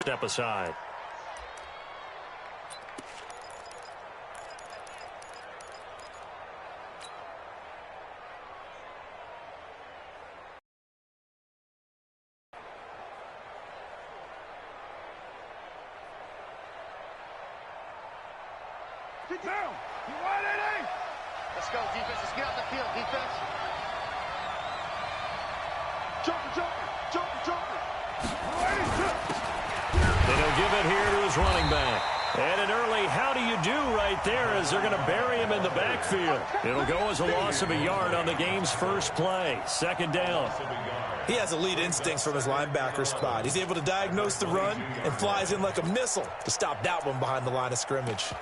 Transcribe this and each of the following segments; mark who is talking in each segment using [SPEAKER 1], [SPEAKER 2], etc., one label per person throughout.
[SPEAKER 1] step aside.
[SPEAKER 2] Get down. You want it?
[SPEAKER 3] Let's go, defense. Let's get out the field, defense. Jumper.
[SPEAKER 1] And he'll give it here to his running back. And an early how do you do right there as they're going to bury him in the backfield. It'll go as a loss of a yard on the game's first play. Second down.
[SPEAKER 4] He has elite instincts from his linebacker spot. He's able to diagnose the run and flies in like a missile to stop that one behind the line of scrimmage.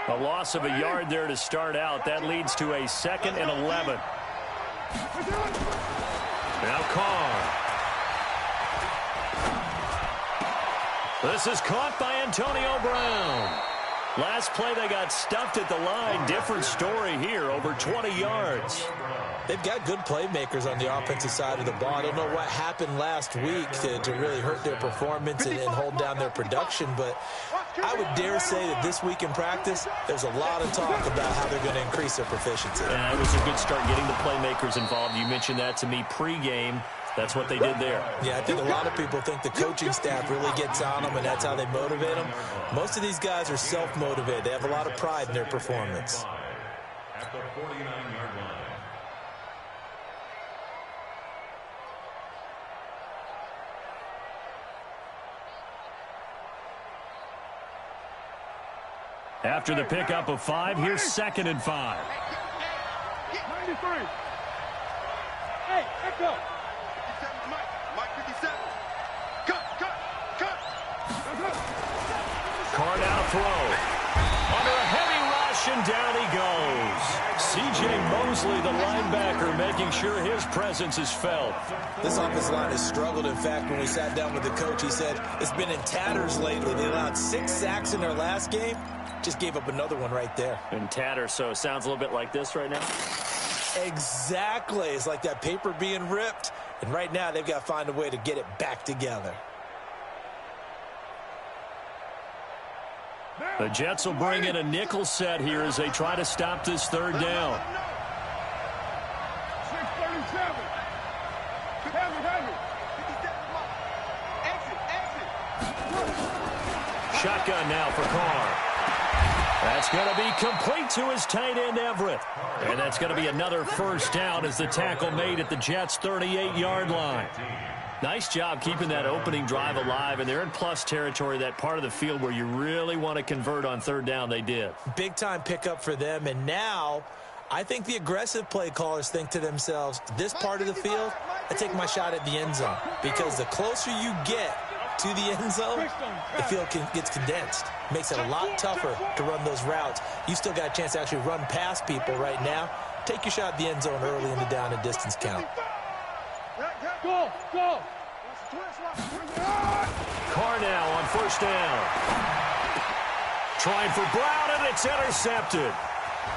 [SPEAKER 1] A loss of a yard there to start out. That leads to a 2nd and 11. Now Carr. This is caught by Antonio Brown. Last play they got stuffed at the line. Different story here, over 20 yards.
[SPEAKER 4] They've got good playmakers on the offensive side of the ball. I don't know what happened last week to really hurt their performance and hold down their production, but I would dare say that this week in practice, there's a lot of talk about how they're going to increase their proficiency.
[SPEAKER 1] And it was a good start getting the playmakers involved. You mentioned that to me pregame. That's what they did there.
[SPEAKER 4] Yeah, I think a lot of people think the coaching staff really gets on them, and that's how they motivate them. Most of these guys are self-motivated. They have a lot of pride in their performance.
[SPEAKER 5] At the 49-yard line.
[SPEAKER 1] After the pickup of 5, here's 2nd and 5.
[SPEAKER 2] 93. Hey, echo.
[SPEAKER 3] Mike 57. Cut.
[SPEAKER 1] Carr now throw. Under a heavy rush, and down he goes. C.J. Mosley, the linebacker, making sure his presence is felt.
[SPEAKER 4] This offensive line has struggled. In fact, when we sat down with the coach, he said it's been in tatters lately. They allowed 6 sacks in their last game. Just gave up another one right there.
[SPEAKER 1] In tatters, so it sounds a little bit like this right now.
[SPEAKER 4] Exactly. It's like that paper being ripped. And right now, they've got to find a way to get it back together.
[SPEAKER 1] The Jets will bring in a nickel set here as they try to stop this 3rd down.
[SPEAKER 2] 637. Heavy.
[SPEAKER 1] Shotgun now for Carr. That's going to be complete to his tight end, Everett. And that's going to be another first down as the tackle made at the Jets' 38-yard line. Nice job keeping that opening drive alive, and they're in plus territory, that part of the field where you really want to convert on 3rd down. They did.
[SPEAKER 4] Big-time pickup for them, and now I think the aggressive play callers think to themselves, this part of the field, I take my shot at the end zone, because the closer you get to the end zone, the field gets condensed. Makes it a lot tougher to run those routes. You still got a chance to actually run past people right now. Take your shot at the end zone early in the down and distance count.
[SPEAKER 2] Go.
[SPEAKER 1] Carr now on 1st down. Trying for Brown, and it's intercepted.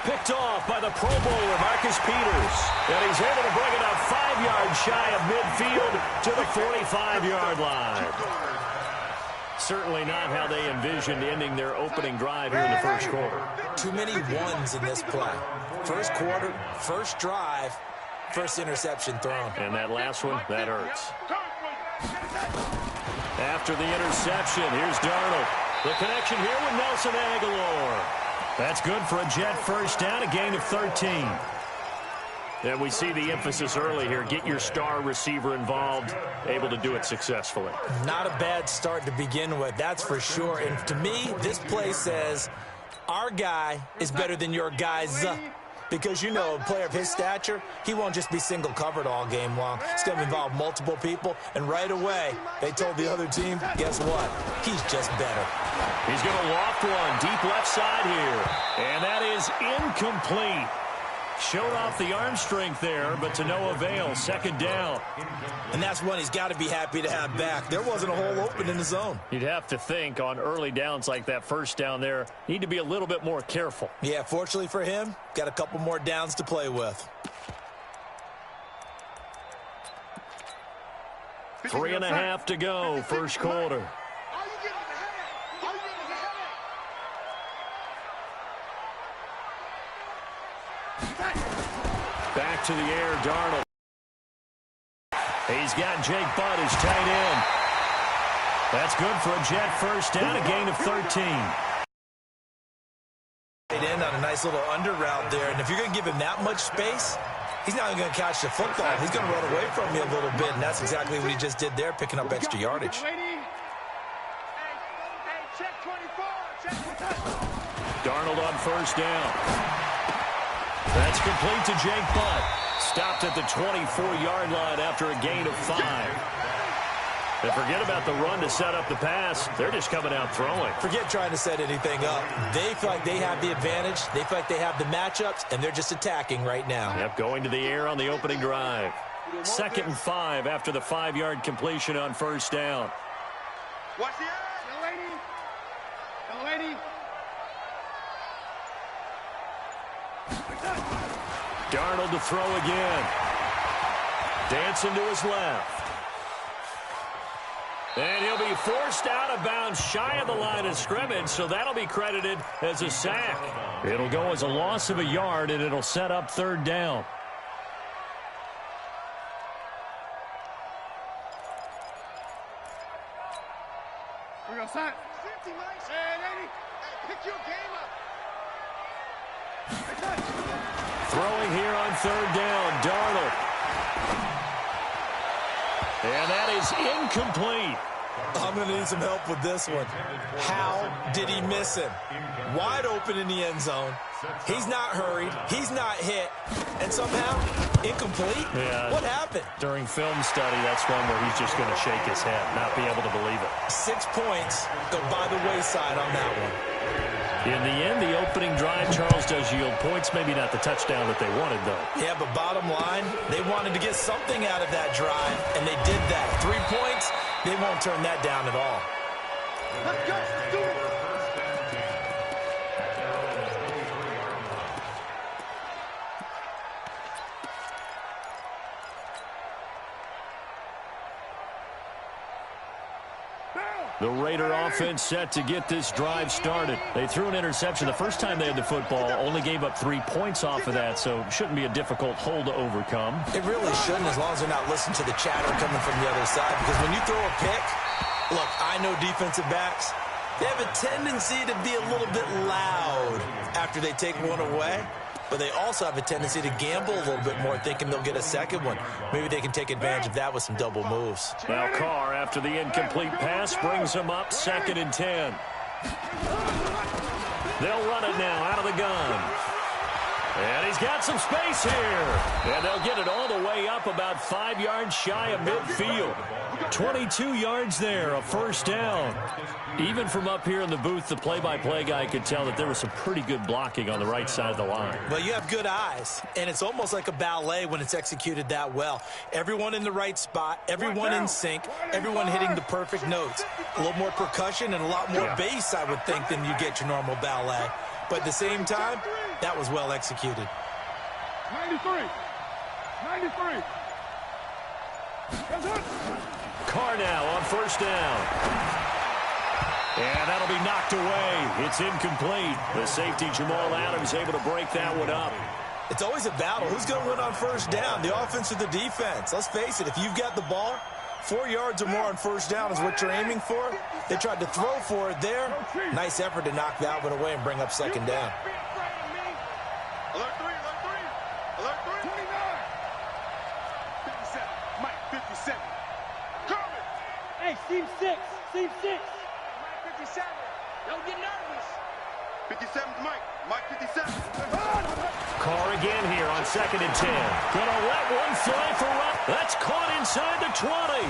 [SPEAKER 1] Picked off by the Pro Bowler, Marcus Peters. And he's able to bring it up 5 yards shy of midfield to the 45-yard line. Certainly not how they envisioned ending their opening drive here in the first quarter.
[SPEAKER 4] Too many ones in this play. First quarter, first drive, first interception thrown.
[SPEAKER 1] And that last one, that hurts. After the interception, here's Darnold. The connection here with Nelson Aguilar. That's good for a Jet first down, a gain of 13. And we see the emphasis early here. Get your star receiver involved, able to do it successfully.
[SPEAKER 4] Not a bad start to begin with, that's for sure. And to me, this play says our guy is better than your guys. Because, you know, a player of his stature, he won't just be single covered all game long. It's going to involve multiple people. And right away, they told the other team, guess what? He's just better.
[SPEAKER 1] He's going to loft one deep left side here. And that is incomplete. Showed off the arm strength there, but to no avail. 2nd down.
[SPEAKER 4] And that's one he's got to be happy to have back. There wasn't a hole open in the zone.
[SPEAKER 1] You'd have to think on early downs like that first down there, need to be a little bit more careful.
[SPEAKER 4] Yeah, fortunately for him, got a couple more downs to play with.
[SPEAKER 1] 3.5 to go, first quarter. Back to the air, Darnold. He's got Jake Butt as tight end. That's good for a Jet first down, a gain of 13.
[SPEAKER 4] Tight end on a nice little under route there, and if you're going to give him that much space, he's not even going to catch the football. He's going to run away from you a little bit, and that's exactly what he just did there, picking up extra yardage.
[SPEAKER 1] Darnold on first down. That's complete to Jake Butt. Stopped at the 24-yard line after a gain of 5. And forget about the run to set up the pass. They're just coming out throwing.
[SPEAKER 4] Forget trying to set anything up. They feel like they have the advantage. They feel like they have the matchups, and they're just attacking right now.
[SPEAKER 1] Yep, going to the air on the opening drive. 2nd and 5 after the 5-yard completion on first down.
[SPEAKER 3] Watch the eye.
[SPEAKER 2] Young lady.
[SPEAKER 1] Darnold to throw again. Dancing to his left. And he'll be forced out of bounds shy of the line of scrimmage, so that'll be credited as a sack. It'll go as a loss of a yard, and it'll set up 3rd down.
[SPEAKER 2] We're going to sign.
[SPEAKER 3] Hey, lady. Hey, pick your game up.
[SPEAKER 1] Throwing here on 3rd down, Darnold. And that is incomplete.
[SPEAKER 4] I'm going to need some help with this one. How did he miss him? Wide open in the end zone. He's not hurried. He's not hit. And somehow, incomplete?
[SPEAKER 1] Yeah.
[SPEAKER 4] What happened?
[SPEAKER 1] During film study, that's one where he's just going to shake his head, not be able to believe it.
[SPEAKER 4] 6 points go by the wayside on that one.
[SPEAKER 1] In the end, the opening drive, Charles, does yield points. Maybe not the touchdown that they wanted, though.
[SPEAKER 4] Yeah, but bottom line, they wanted to get something out of that drive, and they did that. 3 points, they won't turn that down at all.
[SPEAKER 3] Let's go. Let's do it.
[SPEAKER 1] The Raider offense set to get this drive started. They threw an interception the first time they had the football, only gave up 3 points off of that, so it shouldn't be a difficult hole to overcome.
[SPEAKER 4] It really shouldn't, as long as they're not listening to the chatter coming from the other side, because when you throw a pick, look, I know defensive backs, they have a tendency to be a little bit loud after they take one away, but they also have a tendency to gamble a little bit more, thinking they'll get a second one. Maybe they can take advantage of that with some double moves.
[SPEAKER 1] Now Carr, after the incomplete pass, brings him up 2nd and 10. They'll run it now out of the gun. And he's got some space here. And they'll get it all the way up about 5 yards shy of midfield. 22 yards there, a first down. Even from up here in the booth, the play-by-play guy could tell that there was some pretty good blocking on the right side of the line.
[SPEAKER 4] Well, you have good eyes, and it's almost like a ballet when it's executed that well. Everyone in the right spot, everyone in sync, everyone hitting the perfect notes. A little more percussion and a lot more bass, I would think, than you get your normal ballet. But at the same time, that was well executed.
[SPEAKER 2] 93.
[SPEAKER 1] Carr now on first down. And that'll be knocked away. It's incomplete. The safety, Jamal Adams, able to break that one up.
[SPEAKER 4] It's always a battle. Who's going to win on first down, the offense or the defense? Let's face it, if you've got the ball, 4 yards or more on first down is what you're aiming for. They tried to throw for it there. Nice effort to knock that one away and bring up second down.
[SPEAKER 3] Alert 3, alert 3. Alert 3.
[SPEAKER 2] 29.
[SPEAKER 3] 57. Mike, 57. Coming.
[SPEAKER 2] Hey, seam 6. Seam 6.
[SPEAKER 3] Mike, 57.
[SPEAKER 2] Don't get nervous.
[SPEAKER 3] 57's Mike. Mike, 57.
[SPEAKER 1] Carr again here on 2nd and 10. Gonna let one fly for up. That's caught inside the 20.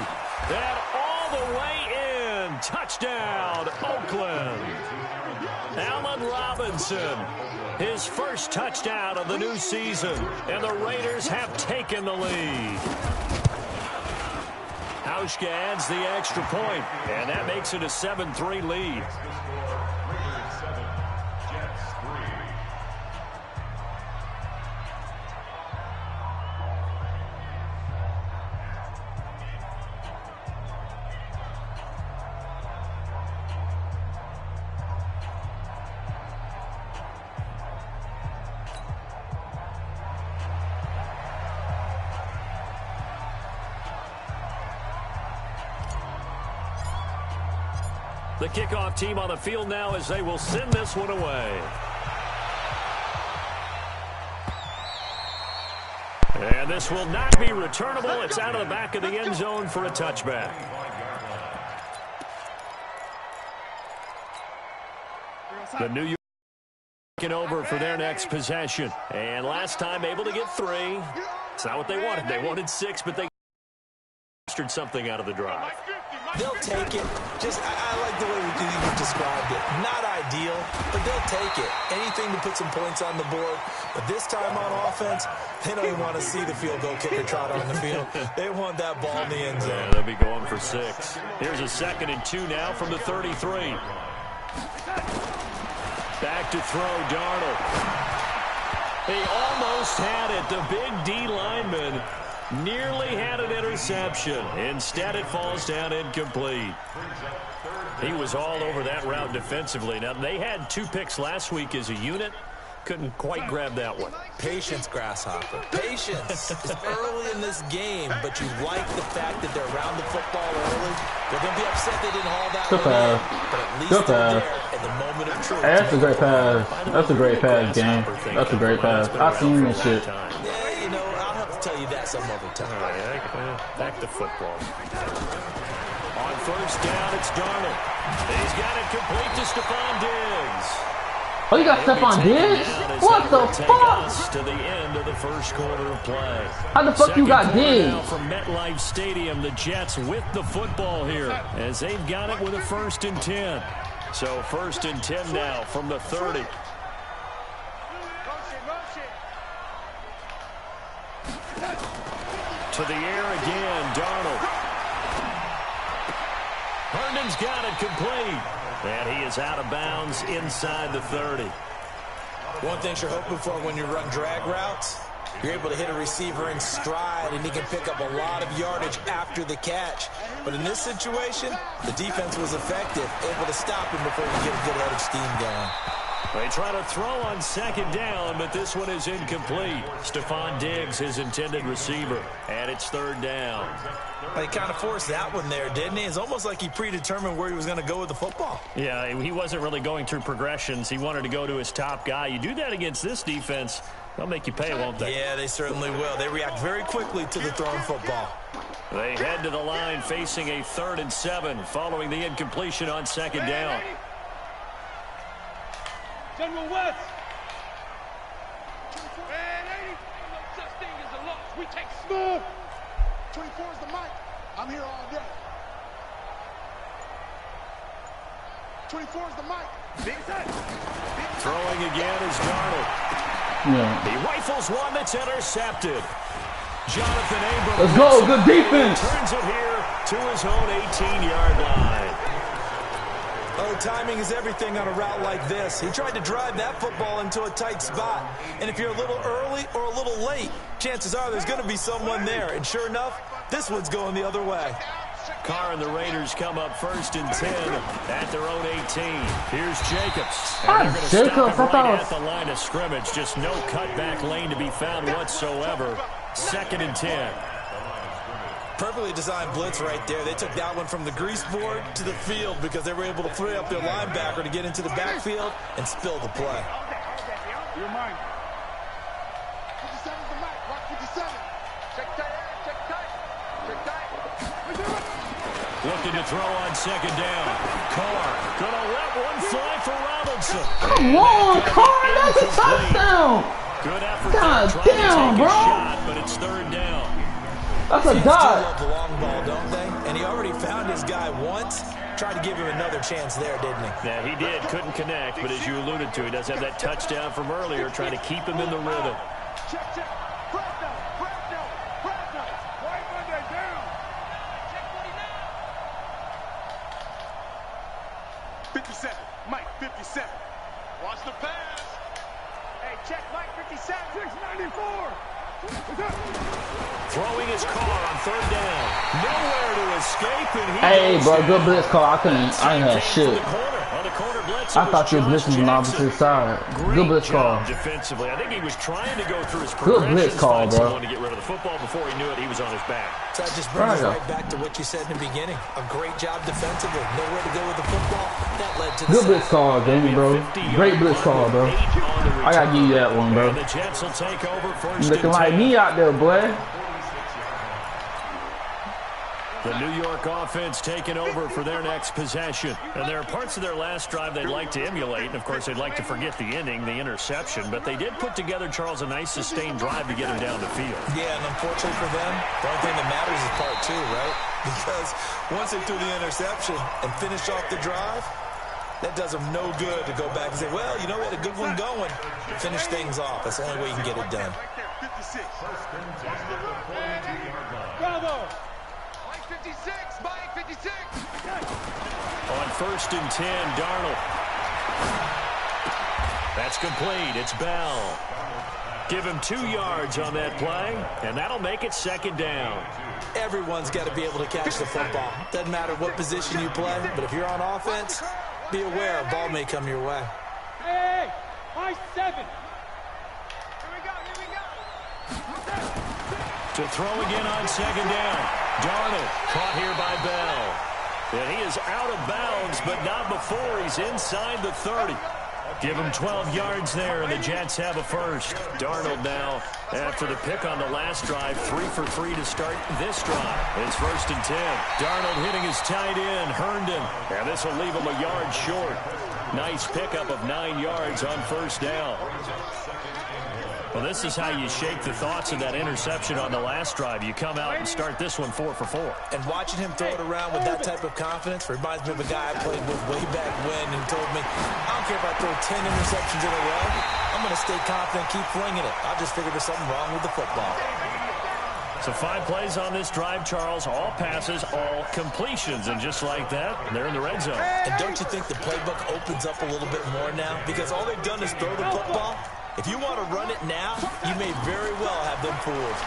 [SPEAKER 1] And all the way in. Touchdown, Oakland. Allen Robinson. His first touchdown of the new season. And the Raiders have taken the lead. Hauschka adds the extra point, and that makes it a 7-3 lead. The kickoff team on the field now as they will send this one away. And this will not be returnable. It's out of the back of the end zone for a touchback. The New York taking over for their next possession. And last time able to get 3. It's not what they wanted. They wanted 6, but they mastered something out of the drive.
[SPEAKER 4] They'll take it. I like the way you've described it. Not ideal, but they'll take it. Anything to put some points on the board. But this time on offense, they don't even want to see the field goal kicker trot on the field. They want that ball in the end zone.
[SPEAKER 1] Yeah, they'll be going for 6. Here's a 2nd and 2 now from the 33. Back to throw, Darnold. He almost had it. The big D lineman nearly had an interception. Instead, it falls down incomplete. He was all over that route defensively. Now, they had 2 picks last week as a unit. Couldn't quite grab that one.
[SPEAKER 4] Patience, Grasshopper. Patience. It's early in this game, but you like the fact that they're around the football early. They're going to be upset they didn't haul that
[SPEAKER 6] Good
[SPEAKER 4] one in,
[SPEAKER 6] pass.
[SPEAKER 4] but at least
[SPEAKER 6] Good
[SPEAKER 4] they're
[SPEAKER 6] pass.
[SPEAKER 4] there at the moment of truth.
[SPEAKER 6] Hey, that's a great pass. That's a great pass, game. That's a great pass. I seen this shit.
[SPEAKER 4] Yeah, you know, I'll have to tell you that some other time.
[SPEAKER 1] All right, back to football. On first down, it's Darnold. He's got it complete to Stephon Diggs.
[SPEAKER 6] Oh, you got Stephon Diggs? What the fuck?
[SPEAKER 1] To the end of the first quarter of play.
[SPEAKER 6] How the fuck you got Diggs?
[SPEAKER 1] From MetLife Stadium, the Jets with the football here as they've got it with a 1st and 10. So 1st and 10 now from the 30. To the air again, Darnold. Herndon's got it complete. And he is out of bounds inside the 30.
[SPEAKER 4] One thing you're hoping for when you run drag routes, you're able to hit a receiver in stride, and he can pick up a lot of yardage after the catch. But in this situation, the defense was effective, able to stop him before you get a good head of steam going.
[SPEAKER 1] They try to throw on 2nd down, but this one is incomplete. Stephon Diggs, his intended receiver, and it's 3rd down.
[SPEAKER 4] He kind of forced that one there, didn't he? It's almost like he predetermined where he was going to go with the football.
[SPEAKER 1] Yeah, he wasn't really going through progressions. He wanted to go to his top guy. You do that against this defense, they'll make you pay, won't they?
[SPEAKER 4] Yeah, they certainly will. They react very quickly to the thrown football.
[SPEAKER 1] They head to the line facing a 3rd and 7 following the incompletion on 2nd down.
[SPEAKER 2] General West. No such thing as a loss. We take smooth.
[SPEAKER 3] 24 is the mic. I'm here all day. 24 is the mic.
[SPEAKER 2] Big set.
[SPEAKER 1] Throwing again is Darnold.
[SPEAKER 6] Yeah.
[SPEAKER 1] He rifles one that's intercepted. Jonathan Abram.
[SPEAKER 6] Let's go. Good defense.
[SPEAKER 1] Turns it here to his own 18-yard line.
[SPEAKER 4] Oh, timing is everything on a route like this. He tried to drive that football into a tight spot. And if you're a little early or a little late, chances are there's going to be someone there. And sure enough, this one's going the other way.
[SPEAKER 1] Carr and the Raiders come up 1st and 10 at their own 18. Here's Jacobs.
[SPEAKER 6] Ah, Jacobs, I thought
[SPEAKER 1] at the line of scrimmage. Just no cutback lane to be found whatsoever. 2nd and 10.
[SPEAKER 4] Perfectly designed blitz right there. They took that one from the grease board to the field because they were able to free up their linebacker to get into the backfield and spill the play.
[SPEAKER 2] You're mine.
[SPEAKER 3] 57 is the mic. Rock 57.
[SPEAKER 2] Check tight. Check tight. Check tight.
[SPEAKER 1] Looking to throw on 2nd down. Carr gonna let one fly for Robinson.
[SPEAKER 6] Come on, Carr. That's a touchdown.
[SPEAKER 1] Good effort.
[SPEAKER 6] God
[SPEAKER 1] there, trying
[SPEAKER 6] damn,
[SPEAKER 1] to take
[SPEAKER 6] bro.
[SPEAKER 1] a shot, but it's 3rd down.
[SPEAKER 6] That's a
[SPEAKER 4] Teams do
[SPEAKER 6] dot.
[SPEAKER 4] love the long ball, don't they? And he already found his guy once. Tried to give him another chance there, didn't he?
[SPEAKER 1] Yeah, he did. Couldn't connect, but as you alluded to, he does have that touchdown from earlier, trying to keep him in the rhythm.
[SPEAKER 3] Check, check. Brad down. Brad down. Brad down.
[SPEAKER 2] White Monday down. Check
[SPEAKER 3] 57. Mike, 57.
[SPEAKER 2] Watch the pass. Hey, check Mike 57. 694.
[SPEAKER 1] Throwing his car on 3rd down. Nowhere to escape, and he
[SPEAKER 6] Hey,
[SPEAKER 1] goes
[SPEAKER 6] bro,
[SPEAKER 1] down.
[SPEAKER 6] good blitz call. I ain't had shit.
[SPEAKER 1] The corner blitz.
[SPEAKER 6] I thought you were blitzing from the opposite side. Good blitz call.
[SPEAKER 1] Defensively. I think he was trying to go through his
[SPEAKER 6] good blitz call, bro.
[SPEAKER 1] To get rid of the football before he knew it. He was on his back.
[SPEAKER 4] So that just brings us right back to what you said in the beginning. A great job defensively. Nowhere to go with the football. That led to the
[SPEAKER 6] good blitz call, Jamie, bro. Great blitz call, bro. I gotta give you that one, bro.
[SPEAKER 1] The Jets will take over first.
[SPEAKER 6] Looking like me out there, boy.
[SPEAKER 1] The New York offense taking over for their next possession. And there are parts of their last drive they'd like to emulate. And, of course, they'd like to forget the ending, the interception. But they did put together, Charles, a nice sustained drive to get him down the field.
[SPEAKER 4] Yeah, and unfortunately for them, the only thing that matters is part two, right? Because once they threw the interception and finished off the drive, that does them no good to go back and say, well, you know, we had a good one going. Finish things off. That's the only way you can get it done.
[SPEAKER 2] Bravo! 56, Mike 56.
[SPEAKER 1] On 1st and 10, Darnold. That's complete. It's Bell. Give him 2 yards on that play, and that'll make it 2nd down.
[SPEAKER 4] Everyone's got to be able to catch the football. Doesn't matter what position you play, but if you're on offense, be aware a ball may come your way.
[SPEAKER 2] Hey, high 7. Here we go.
[SPEAKER 1] To throw again on 2nd down. Darnold caught here by Bell. And he is out of bounds, but not before he's inside the 30. Give him 12 yards there, and the Jets have a first. Darnold now, after the pick on the last drive, 3 for 3 to start this drive. It's 1st and 10. Darnold hitting his tight end, Herndon. And this will leave him a yard short. Nice pickup of 9 yards on 1st down. Well, this is how you shake the thoughts of that interception on the last drive. You come out and start this one 4 for 4.
[SPEAKER 4] And watching him throw it around with that type of confidence reminds me of a guy I played with way back when and told me, I don't care if I throw 10 interceptions in a row. I'm going to stay confident, keep flinging it. I just figured there's something wrong with the football.
[SPEAKER 1] So 5 plays on this drive, Charles. All passes, all completions. And just like that, they're in the red zone.
[SPEAKER 4] And don't you think the playbook opens up a little bit more now? Because all they've done is throw the football. If you want to run it now, you may very well have them fooled.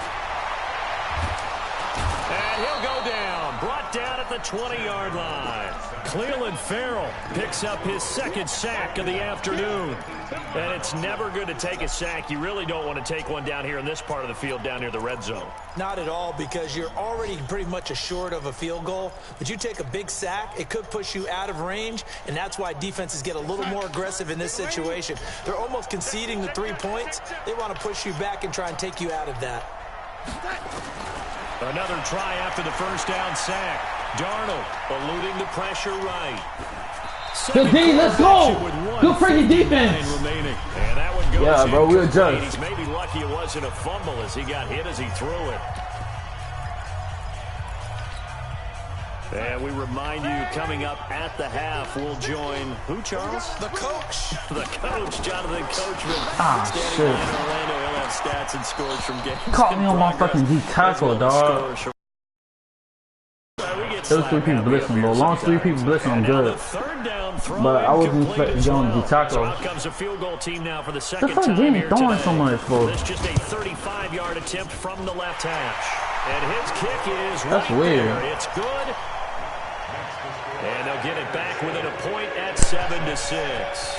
[SPEAKER 1] And he'll go down. Brought down at the 20-yard line. Cleveland Farrell picks up his 2nd sack of the afternoon. And it's never good to take a sack. You really don't want to take one down here in this part of the field, down near the red zone.
[SPEAKER 4] Not at all, because you're already pretty much assured of a field goal. But you take a big sack, it could push you out of range, and that's why defenses get a little more aggressive in this situation. They're almost conceding the 3 points. They want to push you back and try and take you out of that.
[SPEAKER 1] Another try after the 1st down sack. Darnold eluding the pressure right.
[SPEAKER 6] Good D, let's go. Good freaking defense.
[SPEAKER 1] And that one goes
[SPEAKER 6] bro, we'll adjust.
[SPEAKER 1] He's maybe lucky it wasn't a fumble as he got hit as he threw it. And we remind you, coming up at the half, we'll join who, Charles?
[SPEAKER 4] The coach.
[SPEAKER 1] The coach, Jonathan Coachman.
[SPEAKER 6] Shit.
[SPEAKER 1] In Orlando, he'll have stats and scores from games.
[SPEAKER 6] Caught me on my fucking D tackle, dog. Those 3 people blitzing, bro. Long as 3 people blitzing, I'm good. But I wasn't expecting Jones to tackle.
[SPEAKER 1] Out comes a field goal team now for the 2nd
[SPEAKER 6] the fuck
[SPEAKER 1] time
[SPEAKER 6] Jamie
[SPEAKER 1] here
[SPEAKER 6] throwing
[SPEAKER 1] today.
[SPEAKER 6] so much for?
[SPEAKER 1] This just a 35-yard attempt from the left hash. And his kick is
[SPEAKER 6] That's
[SPEAKER 1] right
[SPEAKER 6] weird.
[SPEAKER 1] there. It's good. And they'll get it back within a point at 7-6.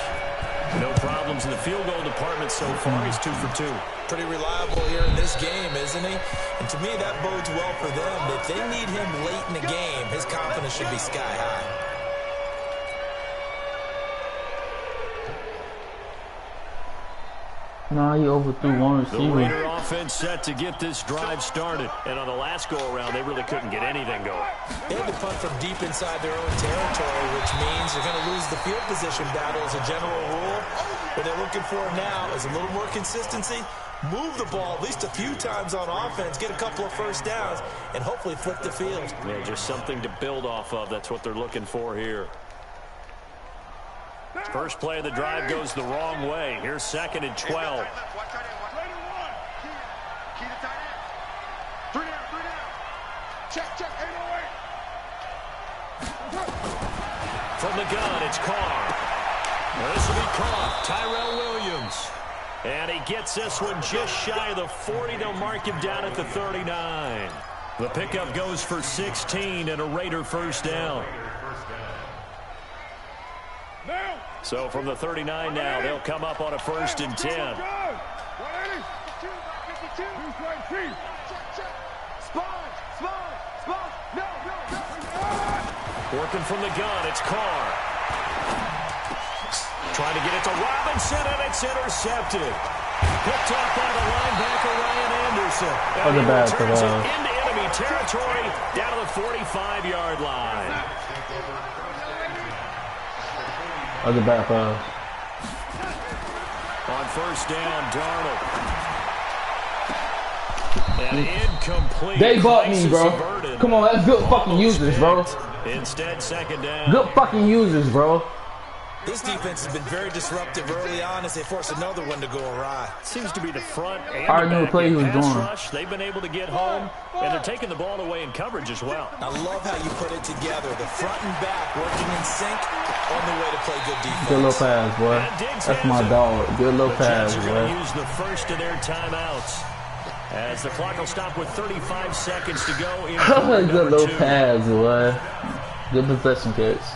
[SPEAKER 1] No problems in the field goal department so far. He's 2 for 2.
[SPEAKER 4] Pretty reliable here in this game, isn't he? And to me, that bodes well for them. If they need him late in the game, his confidence should be sky high.
[SPEAKER 6] Nah, he overthrew one
[SPEAKER 1] The
[SPEAKER 6] receiver.
[SPEAKER 1] Raider offense set to get this drive started. And on the last go-around, they really couldn't get anything going.
[SPEAKER 4] They had to punt from deep inside their own territory, which means they're going to lose the field position battle as a general rule. What they're looking for now is a little more consistency, move the ball at least a few times on offense, get a couple of 1st downs, and hopefully flip the field.
[SPEAKER 1] Yeah, just something to build off of. That's what they're looking for here. First play of the drive goes the wrong way. Here's 2nd and 12. From the gun, it's Carr. This will be caught. Tyrell Williams. And he gets this one just shy of the 40. They'll mark him down at the 39. The pickup goes for 16 and a Raider 1st down.
[SPEAKER 2] Now
[SPEAKER 1] So from the 39 now, they'll come up on a 1st and 10. Working from the gun, it's Carr. Trying to get it to Robinson, and it's intercepted. Picked up by the linebacker, Ryan Anderson. And he returns it into enemy territory down to the 45-yard line.
[SPEAKER 6] Other bad pass.
[SPEAKER 1] On 1st down, Darnold. And incomplete.
[SPEAKER 6] They bought me, bro. Come on, that's good fucking users, bro.
[SPEAKER 1] Instead, 2nd down.
[SPEAKER 6] Good fucking users, bro.
[SPEAKER 4] This defense has been very disruptive early on as they force another one to go awry.
[SPEAKER 1] Seems to be the front and
[SPEAKER 6] I
[SPEAKER 1] the
[SPEAKER 6] knew the play he was
[SPEAKER 1] pass
[SPEAKER 6] doing.
[SPEAKER 1] rush. They've been able to get home, and they're taking the ball away in coverage as well.
[SPEAKER 4] I love how you put it together. The front and back working in sync on the way to play good defense.
[SPEAKER 6] Good little pass, boy. That's my dog. Good little pass,
[SPEAKER 1] Jets are
[SPEAKER 6] boy.
[SPEAKER 1] going to use the first of their timeouts as the clock will stop with 35 seconds to go. In
[SPEAKER 6] Good little
[SPEAKER 1] 2.
[SPEAKER 6] pass, boy. Good possession kicks.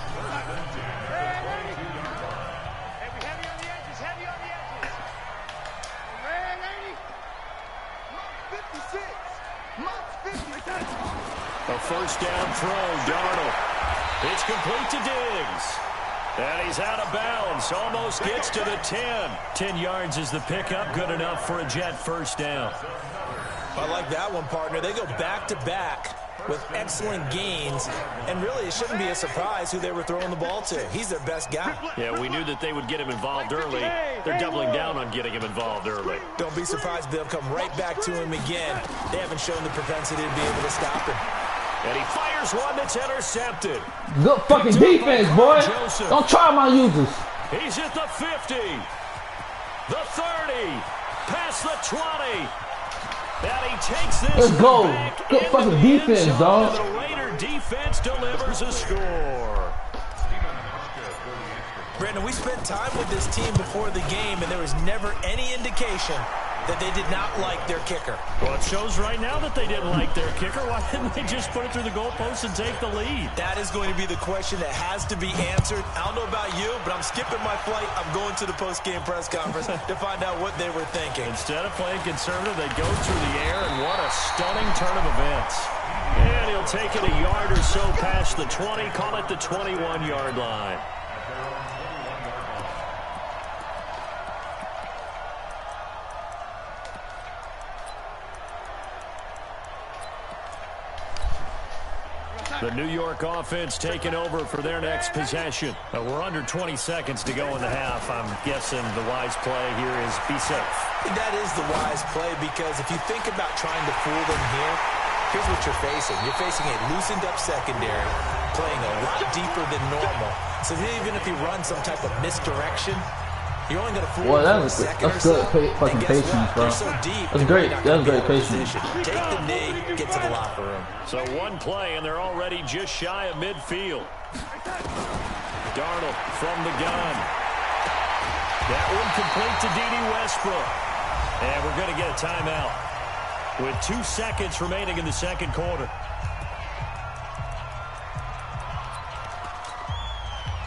[SPEAKER 6] A 1st down throw, Darnold. It's complete to Diggs. And he's out of bounds. Almost gets to the 10. 10 yards is the pickup. Good enough for a Jet 1st down.
[SPEAKER 4] I like that one, partner. They go back-to-back with excellent gains. And really, it shouldn't be a surprise who they were throwing the ball to. He's their best guy.
[SPEAKER 1] Yeah, we knew that they would get him involved early. They're doubling down on getting him involved early.
[SPEAKER 4] Don't be surprised if they'll come right back to him again. They haven't shown the propensity to be able to stop him.
[SPEAKER 1] And he fires one that's intercepted.
[SPEAKER 6] Good fucking defense, boy. Don't try my users.
[SPEAKER 1] He's at the 50. The 30. Past the 20. And he takes this.
[SPEAKER 6] Let's go. Good fucking defense, dog.
[SPEAKER 1] The Raider defense delivers a score.
[SPEAKER 4] Brandon, we spent time with this team before the game, and there was never any indication that they did not like their kicker.
[SPEAKER 1] Well, it shows right now that they didn't like their kicker. Why didn't they just put it through the goalpost and take the lead?
[SPEAKER 4] That is going to be the question that has to be answered. I don't know about you, but I'm skipping my flight. I'm going to the post-game press conference to find out what they were thinking.
[SPEAKER 1] Instead of playing conservative, they go through the air, and what a stunning turn of events. And he'll take it a yard or so past the 20, call it the 21-yard line. The New York offense taking over for their next possession. We're under 20 seconds to go in the half. I'm guessing the wise play here is be safe.
[SPEAKER 4] That is the wise play because if you think about trying to fool them here, here's what you're facing. You're facing a loosened-up secondary playing a lot deeper than normal. So even if you run some type of misdirection, you're only going to fool them for a second or so.
[SPEAKER 6] That's good fucking patience, bro.
[SPEAKER 4] So deep,
[SPEAKER 6] that's great. That's great patience.
[SPEAKER 4] Take the knee, get to the locker room.
[SPEAKER 1] So one play, and they're already just shy of midfield. Darnold from the gun. That one complete to D.D. Westbrook. And we're going to get a timeout with 2 seconds remaining in the second quarter.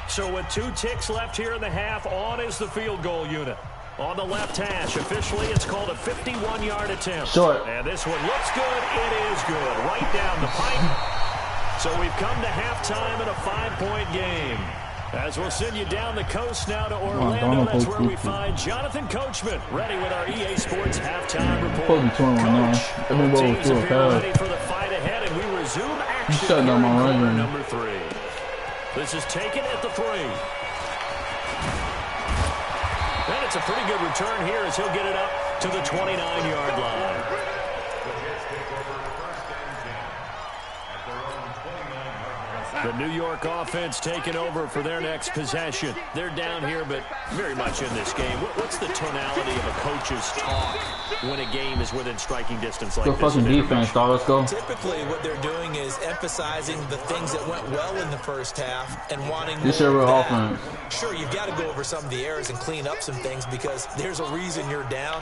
[SPEAKER 1] So with 2 ticks left here in the half, on is the field goal unit. On the left hash, officially, it's called a 51-yard attempt.
[SPEAKER 6] Short.
[SPEAKER 1] And this one looks good. It is good. Right down the pipe. So we've come to halftime in a 5-point game. As we'll send you down the coast now to Orlando, that's where we find Jonathan Coachman, ready with our EA Sports halftime report. Coach, teams appear ready for the fight ahead, and we resume action here in quarter number 3. This is taken at the 3. And it's a pretty good return here as he'll get it up to the 29-yard line. The New York offense taking over for their next possession. They're down here, but very much in this game. What's the tonality of a coach's talk when a game is within striking distance like this?
[SPEAKER 6] Fucking defense, dog. Let's go.
[SPEAKER 4] Typically, what they're doing is emphasizing the things that went well in the first half and wanting
[SPEAKER 6] this
[SPEAKER 4] more
[SPEAKER 6] year
[SPEAKER 4] of
[SPEAKER 6] we're
[SPEAKER 4] that.
[SPEAKER 6] offense.
[SPEAKER 4] Sure, you've got to go over some of the errors and clean up some things because there's a reason you're down.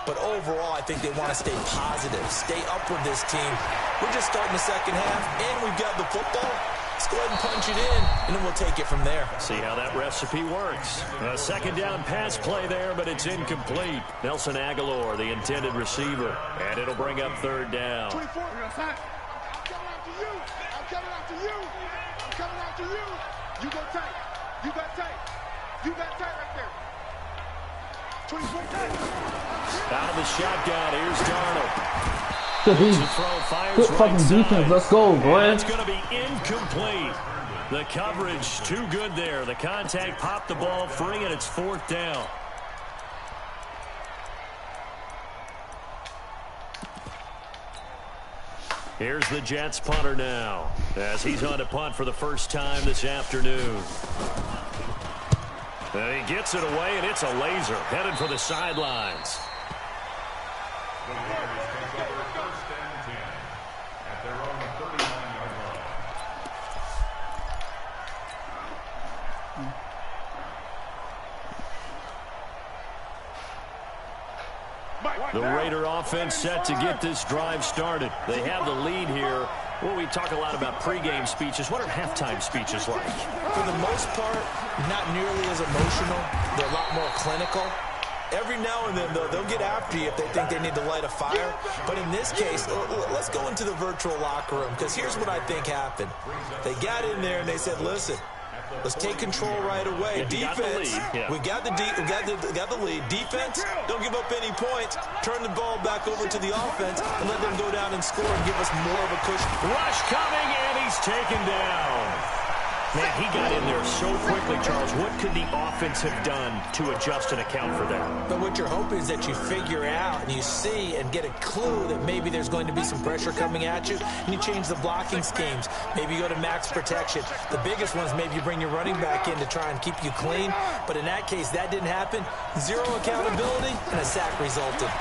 [SPEAKER 4] But overall, I think they want to stay positive, stay up with this team. We're just starting the second half, and we've got the football. Let's go ahead and punch it in, and then we'll take it from there.
[SPEAKER 1] See how that recipe works. A second down pass play there, but it's incomplete. Nelson Aguilar, the intended receiver, and it'll bring up third down.
[SPEAKER 2] 24. I'm coming after you. I'm coming after you. I'm coming after you. You go tight. You got tight. You got tight right there. 24 tight.
[SPEAKER 1] Out of the shotgun, here's Darnold.
[SPEAKER 7] Good fucking defense. Let's go, boy.
[SPEAKER 1] It's going to be incomplete. The coverage too good there. The contact popped the ball free, and it's fourth down. Here's the Jets punter now, as he's on to punt for the first time this afternoon. And he gets it away, and it's a laser headed for the sidelines.
[SPEAKER 5] The Warriors take over first and 10 at their own 39-yard line.
[SPEAKER 1] The Raider offense set to get this drive started. They have the lead here. Well, we talk a lot about pregame speeches. What are halftime speeches like?
[SPEAKER 4] For the most part, not nearly as emotional. They're a lot more clinical. Every now and then, though, they'll get after you if they think they need to light a fire. But in this case, let's go into the virtual locker room, because here's what I think happened. They got in there and they said, listen, let's take control right away. Defense, we got the lead. Defense, don't give up any points. Turn the ball back over to the offense and let them go down and score and give us more of a cushion.
[SPEAKER 1] Rush coming, and he's taken down. Man, he got in there so quickly, Charles. What could the offense have done to adjust and account for that?
[SPEAKER 4] But what you're hoping is that you figure out and you see and get a clue that maybe there's going to be some pressure coming at you, and you change the blocking schemes. Maybe you go to max protection. The biggest one is maybe you bring your running back in to try and keep you clean. But in that case, that didn't happen. Zero accountability, and a sack resulted.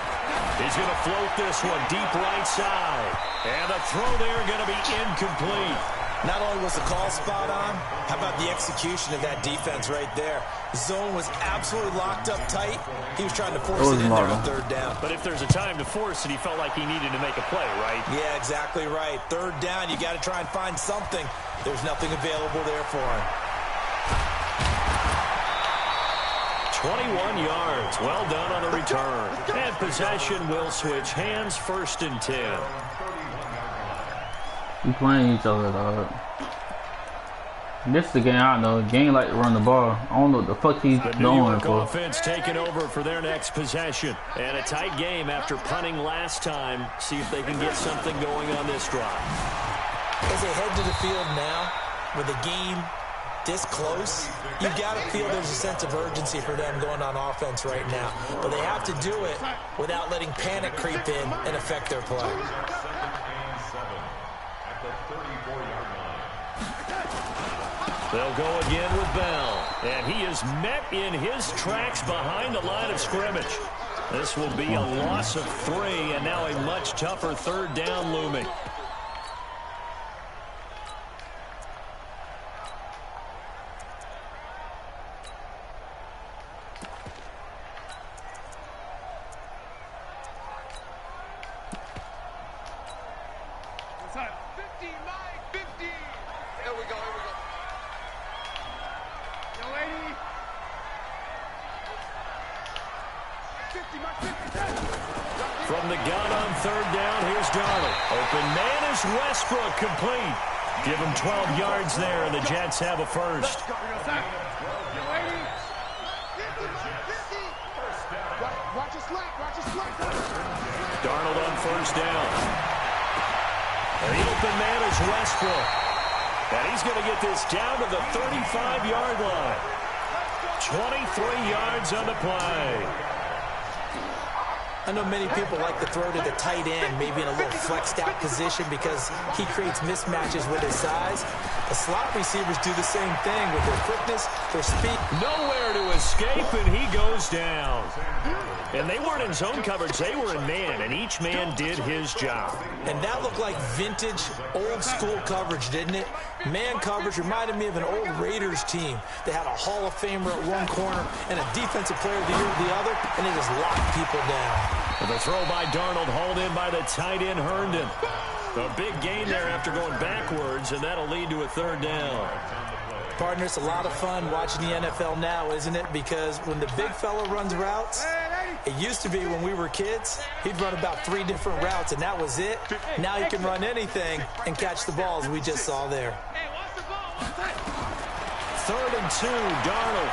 [SPEAKER 1] He's going to float this one deep right side. And the throw there going to be incomplete.
[SPEAKER 4] Not only was the call spot on, how about the execution of that defense right there? The zone was absolutely locked up tight. He was trying to force it in there on third down.
[SPEAKER 1] But if there's a time to force it, he felt like he needed to make a play, right?
[SPEAKER 4] Yeah, exactly right. Third down, you got to try and find something. There's nothing available there for him.
[SPEAKER 1] 21 yards. Well done on the return. And possession will switch hands, first and 10.
[SPEAKER 7] We playing each other, dog. This is the game I know. Game like to run the ball. I don't know what the fuck he's
[SPEAKER 1] doing. The New York offense taking over for their next possession. And a tight game after punting last time. See if they can get something going on this drive.
[SPEAKER 4] As they head to the field now, with the game this close, you got to feel there's a sense of urgency for them going on offense right now. But they have to do it without letting panic creep in and affect their play.
[SPEAKER 1] They'll go again with Bell. And he is met in his tracks behind the line of scrimmage. This will be a loss of 3, and now a much tougher third down looming. From the gun on third down, here's Darnold. Open man is Westbrook, complete. Give him 12 yards there, and the Jets have a first. Darnold on first down. And the open man is Westbrook. And he's going to get this down to the 35-yard line. 23 yards on the play.
[SPEAKER 4] I know many people like to throw to the tight end, maybe in a little flexed out position because he creates mismatches with his size. The slot receivers do the same thing with their quickness, their speed.
[SPEAKER 1] Nowhere to escape, and he goes down. And they weren't in zone coverage, they were in man, and each man did his job.
[SPEAKER 4] And that looked like vintage, old-school coverage, didn't it? Man coverage reminded me of an old Raiders team. They had a Hall of Famer at one corner and a Defensive Player of the Year at the other, and they just locked people down.
[SPEAKER 1] The throw by Darnold, hauled in by the tight end, Herndon. A big gain there after going backwards, and that'll lead to a third down.
[SPEAKER 4] Partner, it's a lot of fun watching the NFL now, isn't it? Because when the big fella runs routes, it used to be when we were kids, he'd run about 3 different routes, and that was it. Now he can run anything and catch the balls we just saw there.
[SPEAKER 1] 3rd and 2, Darnold.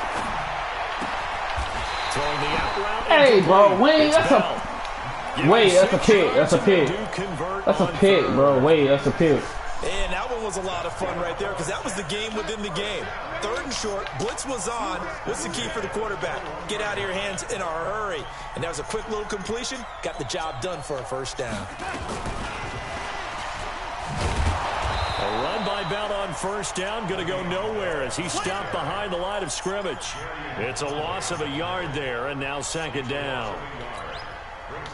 [SPEAKER 1] Throwing the out route.
[SPEAKER 7] Hey, bro, Wayne, that's a... Wait, that's a pick. That's a pick. That's a pick, bro. Wait, that's a pick.
[SPEAKER 4] And that one was a lot of fun right there because that was the game within the game. 3rd and short, blitz was on. What's the key for the quarterback? Get out of your hands in a hurry. And that was a quick little completion. Got the job done for a first down.
[SPEAKER 1] A run by Bell on first down, going to go nowhere as he stopped behind the line of scrimmage. It's a loss of a yard there, and now 2nd down.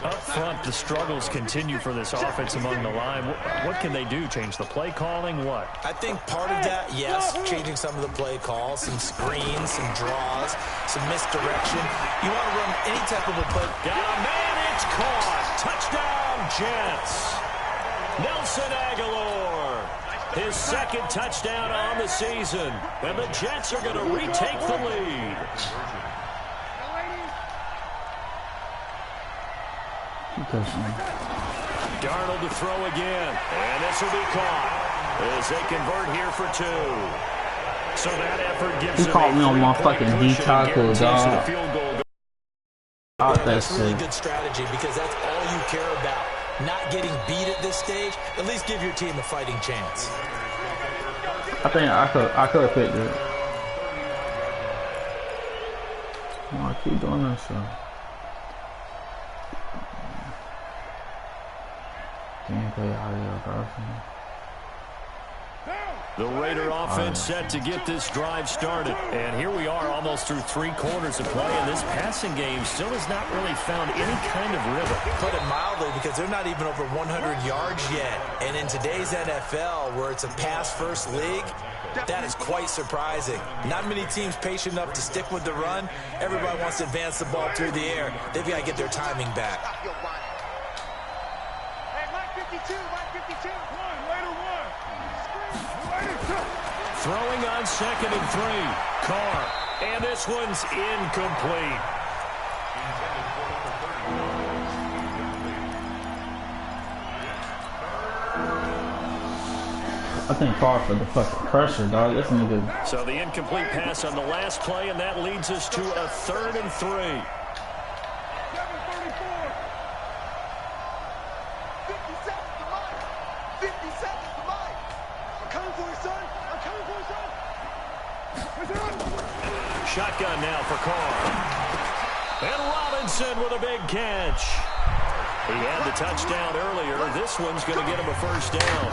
[SPEAKER 1] Up front, the struggles continue for this offense among the line. What can they do? Change the play calling? What?
[SPEAKER 4] I think part of that, yes, changing some of the play calls, some screens, some draws, some misdirection. You want to run any type of a play.
[SPEAKER 1] Got a man, it's caught. Touchdown, Jets. Nelson Aguilar, his 2nd touchdown on the season. And the Jets are going to retake the lead. Darnold to throw again, and this will be caught as they convert here for 2. So that effort gives
[SPEAKER 7] he
[SPEAKER 1] them
[SPEAKER 7] caught me on my fucking D tackle, dog.
[SPEAKER 4] Yeah, that's really good strategy because that's all you care about. Not getting beat at this stage. At least give your team a fighting chance.
[SPEAKER 7] I think I could have picked it. No, I keep doing this stuff. Gameplay audio person.
[SPEAKER 1] The Raider offense set to get this drive started. And here we are almost through 3 quarters of play, and this passing game still has not really found any kind of rhythm.
[SPEAKER 4] Put it mildly, because they're not even over 100 yards yet. And in today's NFL, where it's a pass-first league, that is quite surprising. Not many teams patient enough to stick with the run. Everybody wants to advance the ball through the air. They've got to get their timing back.
[SPEAKER 2] Hey, Mike 52, Mike 52.
[SPEAKER 1] Throwing on 2nd and 3. Carr. And this one's incomplete.
[SPEAKER 7] I think Carr for the fucking pressure, dog. This nigga.
[SPEAKER 1] So the incomplete pass on the last play, and that leads us to a 3rd and 3.
[SPEAKER 2] 7:34. 50 seconds to Mike. 50 seconds to Mike. I'm coming for you, son. I'm coming for you, son.
[SPEAKER 1] Shotgun now for Carr. And Robinson with a big catch. He had the touchdown earlier. This one's going to get him a first down.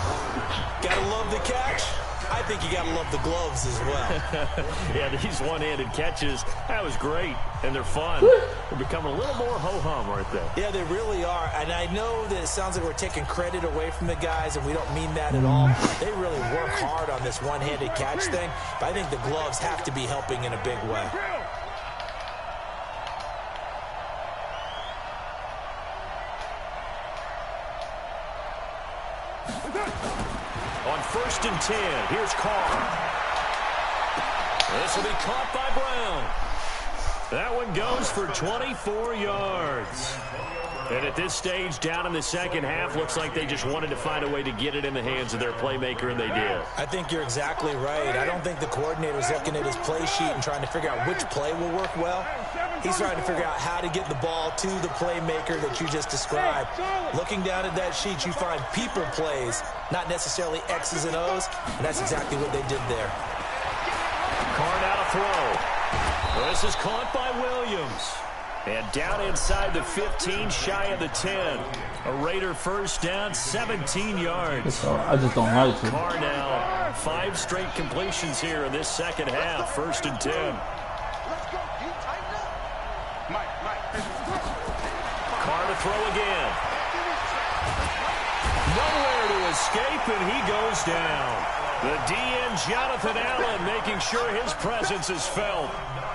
[SPEAKER 4] Gotta love the catch. I think you gotta love the gloves as well.
[SPEAKER 1] Yeah, these one-handed catches, that was great, and they're fun. They're becoming a little more ho-hum, aren't they?
[SPEAKER 4] Yeah, they really are. And I know that it sounds like we're taking credit away from the guys, and we don't mean that at all. They really work hard on this one-handed catch thing, but I think the gloves have to be helping in a big way.
[SPEAKER 1] On 1st and 10, here's Carr. This will be caught by Brown. That one goes for 24 yards. And at this stage, down in the second half, looks like they just wanted to find a way to get it in the hands of their playmaker, and they did.
[SPEAKER 4] I think you're exactly right. I don't think the coordinator's looking at his play sheet and trying to figure out which play will work well. He's trying to figure out how to get the ball to the playmaker that you just described. Looking down at that sheet, you find people plays, not necessarily X's and O's, and that's exactly what they did there.
[SPEAKER 1] Carr now to throw. This is caught by Williams. And down inside the 15, shy of the 10. A Raider first down, 17 yards.
[SPEAKER 7] I just don't like it.
[SPEAKER 1] Carr now, 5 straight completions here in this second half. 1st and 10.
[SPEAKER 2] Let's go. You tighten up. Mike.
[SPEAKER 1] Carr to throw again. Nowhere to escape, and he goes down. The DN, Jonathan Allen, making sure his presence is felt.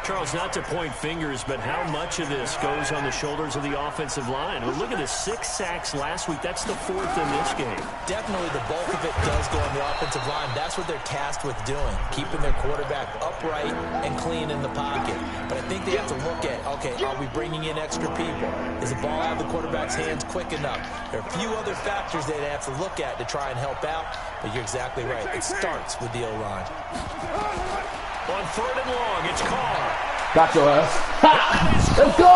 [SPEAKER 1] Charles, not to point fingers, but how much of this goes on the shoulders of the offensive line? Well, look at the 6 sacks last week. That's the 4th in this game.
[SPEAKER 4] Definitely the bulk of it does go on the offensive line. That's what they're tasked with doing, keeping their quarterback upright and clean in the pocket. But I think they have to look at, okay, are we bringing in extra people? Is the ball out of the quarterback's hands quick enough? There are a few other factors they have to look at to try and help out, but you're exactly right. It starts with the O-line.
[SPEAKER 1] On 3rd and long, it's Carr.
[SPEAKER 7] Got your ass. Let's go!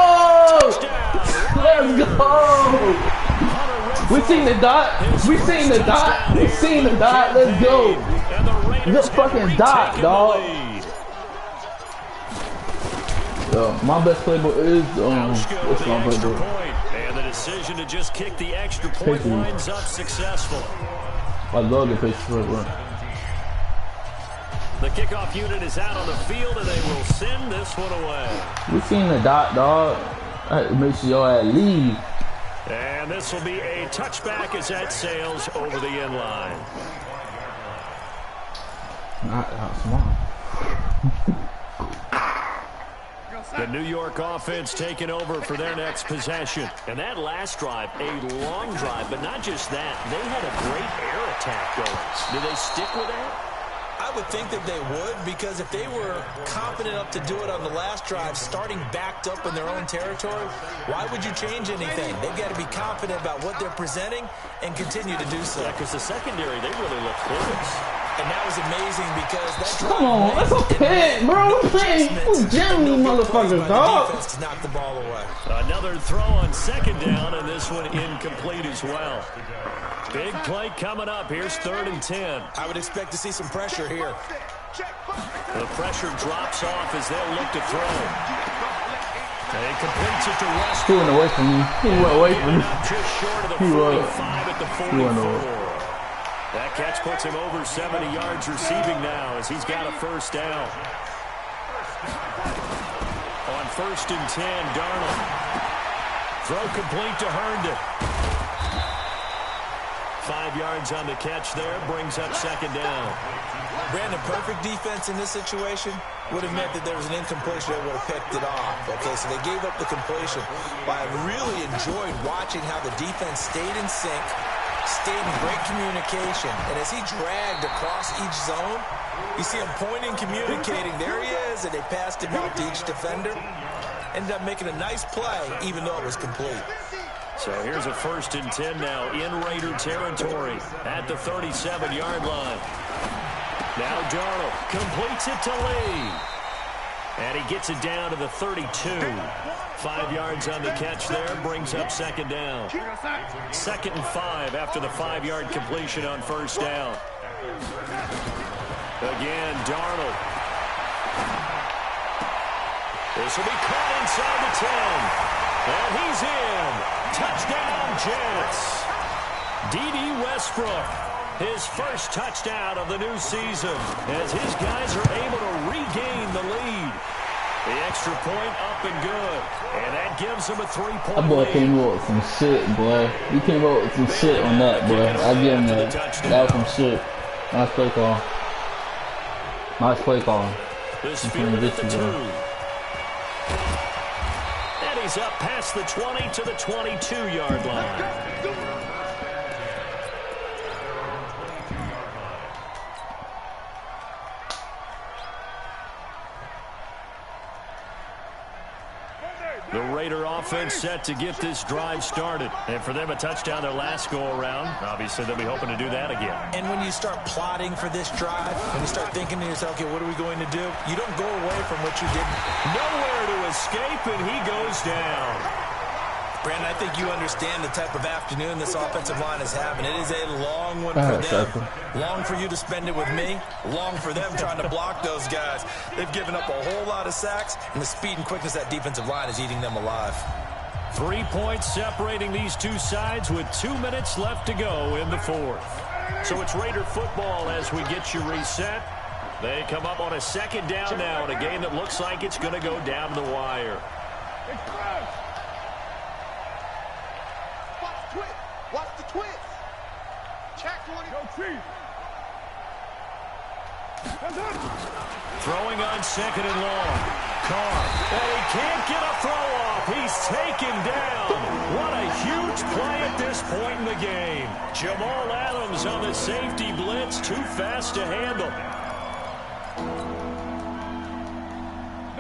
[SPEAKER 7] Let's go! We seen the dot. We seen the dot. We seen the dot. Let's go. This fucking dot, dog. Yo, my best playbook is what's my playbook?
[SPEAKER 1] And the decision to just kick the extra point winds up successful.
[SPEAKER 7] I love the pitch for it.
[SPEAKER 1] The kickoff unit is out on the field, and they will send this one away.
[SPEAKER 7] We seen the dot, dog. I had to make sure y'all had leave.
[SPEAKER 1] And this will be a touchback as that sails over the end line.
[SPEAKER 7] Not smart.
[SPEAKER 1] The New York offense taking over for their next possession. And that last drive, a long drive, but not just that. They had a great air attack going. Do they stick with that?
[SPEAKER 4] I would think that they would, because if they were confident enough to do it on the last drive, starting backed up in their own territory, why would you change anything? They've got to be confident about what they're presenting and continue to do so.
[SPEAKER 1] Yeah, because the secondary, they really look close.
[SPEAKER 4] And that was amazing because that drive...
[SPEAKER 7] Come on, that's a pick, bro. We're playing Jimmy, motherfuckers, dog.
[SPEAKER 4] Defense to knock the ball away.
[SPEAKER 1] Another throw on 2nd down, and this one incomplete as well. Big play coming up. Here's 3rd and 10.
[SPEAKER 4] I would expect to see some pressure here.
[SPEAKER 1] The pressure drops off as they'll look to throw. And he completes it to West.
[SPEAKER 7] He went away from me. He went away from me.
[SPEAKER 1] Just short of the 45 at the 44. That catch puts him over 70 yards receiving now as he's got a 1st down. On 1st and 10, Darnold. Throw complete to Herndon. 5 yards on the catch there, brings up 2nd down.
[SPEAKER 4] Brandon, perfect defense in this situation would have meant that there was an incompletion that would have picked it off. Okay, so they gave up the completion. But I really enjoyed watching how the defense stayed in sync, stayed in great communication. And as he dragged across each zone, you see him pointing, communicating. There he is, and they passed him out to each defender. Ended up making a nice play, even though it was complete.
[SPEAKER 1] So here's a 1st and 10 now in Raider territory at the 37-yard line. Now Darnold completes it to Lee. And he gets it down to the 32. 5 yards on the catch there, brings up 2nd down. 2nd and 5 after the 5-yard completion on 1st down. Again, Darnold. This will be caught inside the 10. And he's in. Touchdown, Jets. D.D. Westbrook, his 1st touchdown of the new season, as his guys are able to regain the lead. The extra point up and good, and that gives him a 3-point
[SPEAKER 7] That boy
[SPEAKER 1] lead.
[SPEAKER 7] came up with some shit, boy. He came up with some shit on that, boy. I give him that. That was some shit. Nice play call. Nice play call.
[SPEAKER 1] This field at the 2. And he's up past the 20 to the 22-yard line. The Raider offense set to get this drive started. And for them, a touchdown their last go-around. Obviously, they'll be hoping to do that again.
[SPEAKER 4] And when you start plotting for this drive, when you start thinking to yourself, okay, what are we going to do? You don't go away from what you did.
[SPEAKER 1] Nowhere to escape, and he goes down.
[SPEAKER 4] Brandon, I think you understand the type of afternoon this offensive line is having. It is a long one for them. Long for you to spend it with me. Long for them trying to block those guys. They've given up a whole lot of sacks, and the speed and quickness of that defensive line is eating them alive.
[SPEAKER 1] 3 points separating these two sides with 2 minutes left to go in the 4th. So it's Raider football as we get you reset. They come up on a 2nd down now in a game that looks like it's going to go down to the wire.
[SPEAKER 2] Watch the twist. Check 20.
[SPEAKER 3] Yo, Chief.
[SPEAKER 1] Throwing on second and long. Carr. And he can't get a throw off. He's taken down. What a huge play at this point in the game. Jamal Adams on the safety blitz. Too fast to handle.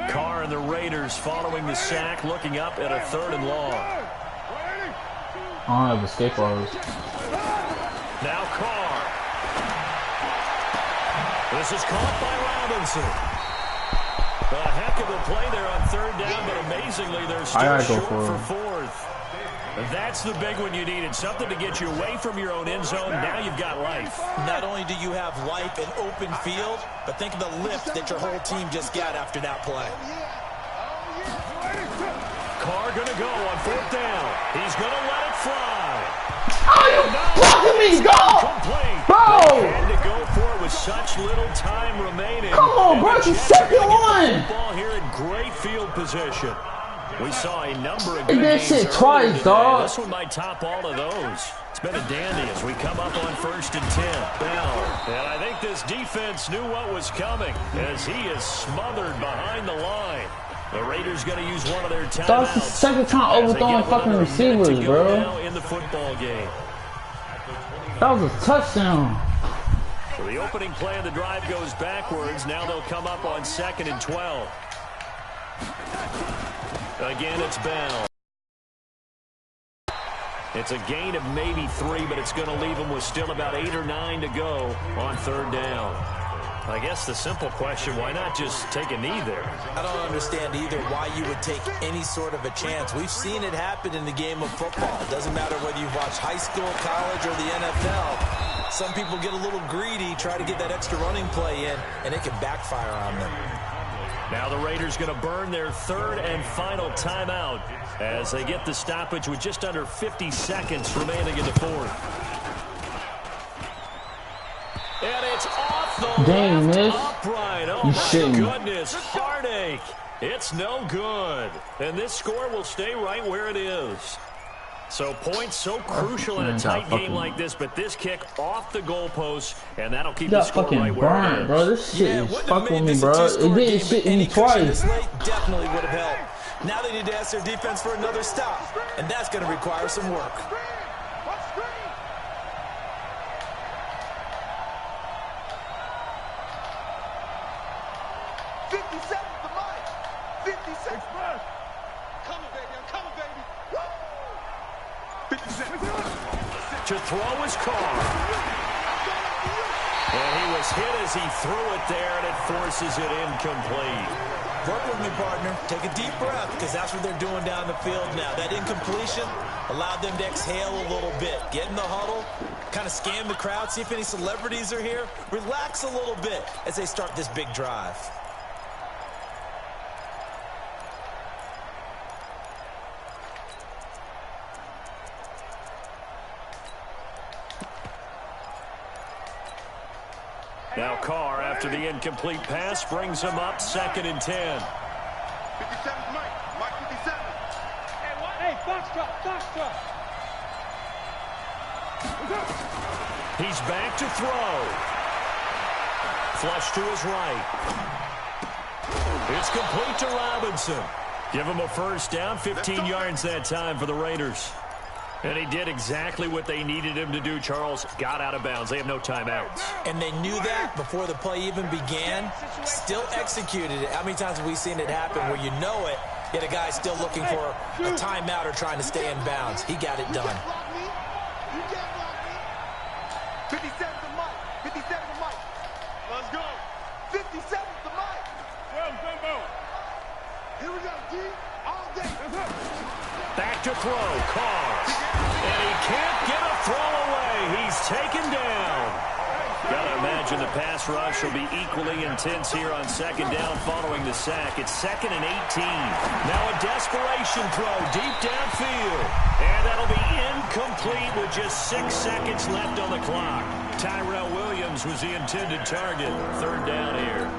[SPEAKER 1] Carr and the Raiders following the sack, looking up at a 3rd and long.
[SPEAKER 7] I don't have escape artists.
[SPEAKER 1] Now Carr. This is caught by Robinson. A heck of a play there on 3rd down, but amazingly they're still short for 4th. That's the big one you needed. Something to get you away from your own end zone. Now you've got life.
[SPEAKER 4] Not only do you have life and open field, but think of the lift that your whole team just got after that play.
[SPEAKER 1] Carr going to go on 4th down. He's going to let it fly.
[SPEAKER 7] Oh, you fucking me, go! Bro!
[SPEAKER 1] Had to go for it with such little time remaining.
[SPEAKER 7] Come on, bro, it's the second one.
[SPEAKER 1] Ball here in great field position. We saw a number of
[SPEAKER 7] good
[SPEAKER 1] games
[SPEAKER 7] shit twice, dog.
[SPEAKER 1] This one might top all of those. It's been a dandy as we come up on 1st and 10. Bell. And I think this defense knew what was coming as he is smothered behind the line. The Raiders going to use one of their timeouts.
[SPEAKER 7] That's the second time overthrowing fucking receivers, bro.
[SPEAKER 1] Now in the football game.
[SPEAKER 7] That was a touchdown.
[SPEAKER 1] So the opening play of the drive goes backwards. Now they'll come up on 2nd and 12. Again, it's Bell. It's a gain of maybe 3, but it's going to leave them with still about 8 or 9 to go on 3rd down. I guess the simple question, why not just take a knee there?
[SPEAKER 4] I don't understand either why you would take any sort of a chance. We've seen it happen in the game of football. It doesn't matter whether you've watched high school, college, or the NFL. Some people get a little greedy, try to get that extra running play in, and it can backfire on them.
[SPEAKER 1] Now the Raiders going to burn their 3rd and final timeout as they get the stoppage with just under 50 seconds remaining in the 4th. And it's off the
[SPEAKER 7] Dang,
[SPEAKER 1] left
[SPEAKER 7] miss.
[SPEAKER 1] upright. Oh,
[SPEAKER 7] You
[SPEAKER 1] my
[SPEAKER 7] shitting.
[SPEAKER 1] goodness. Heartache. It's no good. And this score will stay right where it is. So points so crucial in a tight game like this, but this kick off the goalpost, and that'll keep the score right where it is.
[SPEAKER 7] Bro. This shit is fucking with me, bro. It did shit me twice.
[SPEAKER 4] Definitely would have helped. Now they need to ask their defense for another stop, and that's going to require some work.
[SPEAKER 2] 57 the mic. 56. Coming, baby. I'm coming, baby. Woo! 57.
[SPEAKER 1] To throw his car. And he was hit as he threw it there, and it forces it incomplete.
[SPEAKER 4] Work with me, partner. Take a deep breath, because that's what they're doing down the field now. That incompletion allowed them to exhale a little bit. Get in the huddle, kind of scan the crowd, see if any celebrities are here. Relax a little bit as they start this big drive.
[SPEAKER 1] Now Carr, after the incomplete pass, brings him up 2nd and 10.
[SPEAKER 3] 57's Mike. Mike 57.
[SPEAKER 2] Hey, Foxtrot.
[SPEAKER 1] He's back to throw. Flush to his right. It's complete to Robinson. Give him a 1st down, 15 yards that time for the Raiders. And he did exactly what they needed him to do, Charles. Got out of bounds. They have no timeouts.
[SPEAKER 4] And they knew that before the play even began. Still executed it. How many times have we seen it happen where you know it, yet a guy's still looking for a timeout or trying to stay in bounds? He got it done.
[SPEAKER 2] You can't block me. 57's the mic. 57's the mic.
[SPEAKER 3] Let's go.
[SPEAKER 2] 57's the mic. Here we go, D. All day.
[SPEAKER 1] Back to throw. Carr. And he can't get a throw away. He's taken down. Got to imagine the pass rush will be equally intense here on 2nd down following the sack. It's 2nd and 18. Now a desperation throw deep downfield. And that'll be incomplete with just 6 seconds left on the clock. Tyrell Williams was the intended target. 3rd down here.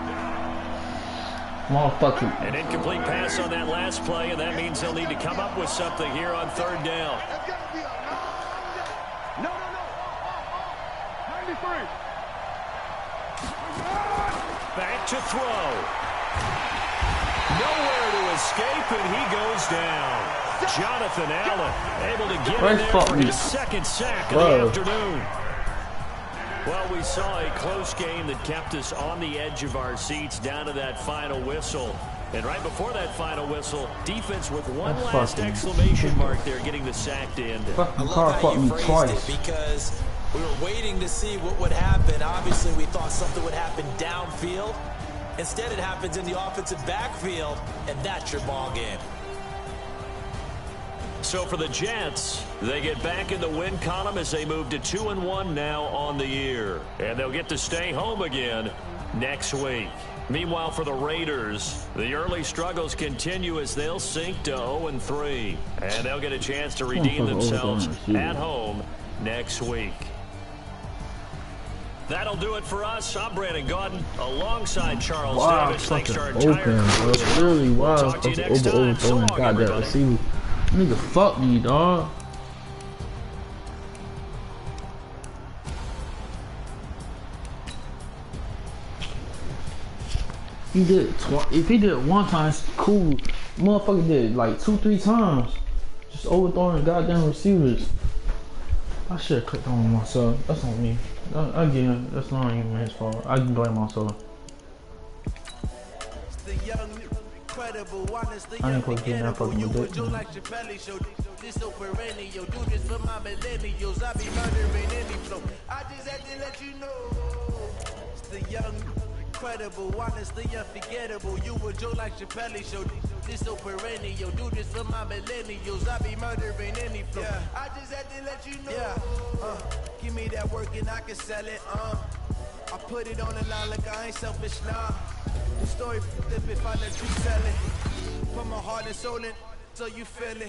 [SPEAKER 7] Motherfucker.
[SPEAKER 1] An incomplete pass on that last play, and that means they'll need to come up with something here on 3rd down.
[SPEAKER 2] It's going to be a long day. No. 93.
[SPEAKER 1] Back to throw. Nowhere to escape, and he goes down. Jonathan Allen able to get in there for his second sack of the afternoon. Well, we saw a close game that kept us on the edge of our seats down to that final whistle. And right before that final whistle, defense with one last exclamation mark there, getting the sack to end it.
[SPEAKER 4] I love how you phrased it because we were waiting to see what would happen. Obviously, we thought something would happen downfield. Instead, it happens in the offensive backfield, and that's your ball game.
[SPEAKER 1] So for the Jets, they get back in the win column as they move to 2-1 now on the year. And they'll get to stay home again next week. Meanwhile, for the Raiders, the early struggles continue as they'll sink to 0-3. And they'll get a chance to redeem themselves at home next week. That'll do it for us. I'm Brandon Gaudin alongside Charles Davis. Thanks to our entire crew.
[SPEAKER 7] Really
[SPEAKER 1] we'll talk to you next time. So long, everybody.
[SPEAKER 7] Nigga, fuck me, dog. He did if he did it one time, it's cool. Motherfucker did like 2-3 times. Just overthrowing goddamn receivers. I should have clicked on myself. That's on me. Again, that's not even his fault. I can blame myself. I ain't supposed to be that fucking with it.
[SPEAKER 8] This so perennial, do this for my millennials. I be murdering any flow. I just had to let you know. It's the young, incredible, honestly unforgettable. You a Joe like Chappelle show. This so perennial, do this for my millennials. I be murdering any flow. Yeah. I just had to let you know. Yeah. Give me that work and I can sell it. I put it on the line like I ain't selfish, nah. The story flip if I let you sell it. Put my heart and soul in so you feel it.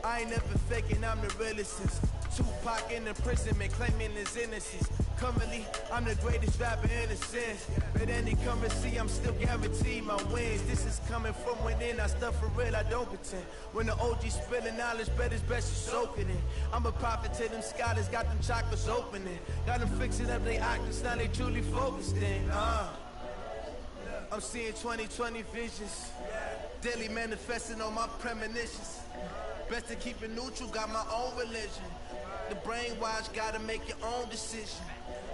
[SPEAKER 8] I ain't never faking, I'm the realest since Tupac in imprisonment, claiming his innocence. Currently, I'm the greatest rapper in a sense. But any currency, I'm still guaranteed my wins. This is coming from within, I stuff for real, I don't pretend. When the OG spilling knowledge, bet it's best you soak it in. I'm a prophet to them scholars, got them chakras opening. Got them fixing up they octaves, now they truly focused in. I'm seeing 2020 visions. Daily manifesting on my premonitions. Best to keep it neutral, got my own religion. The brainwash, gotta make your own decision.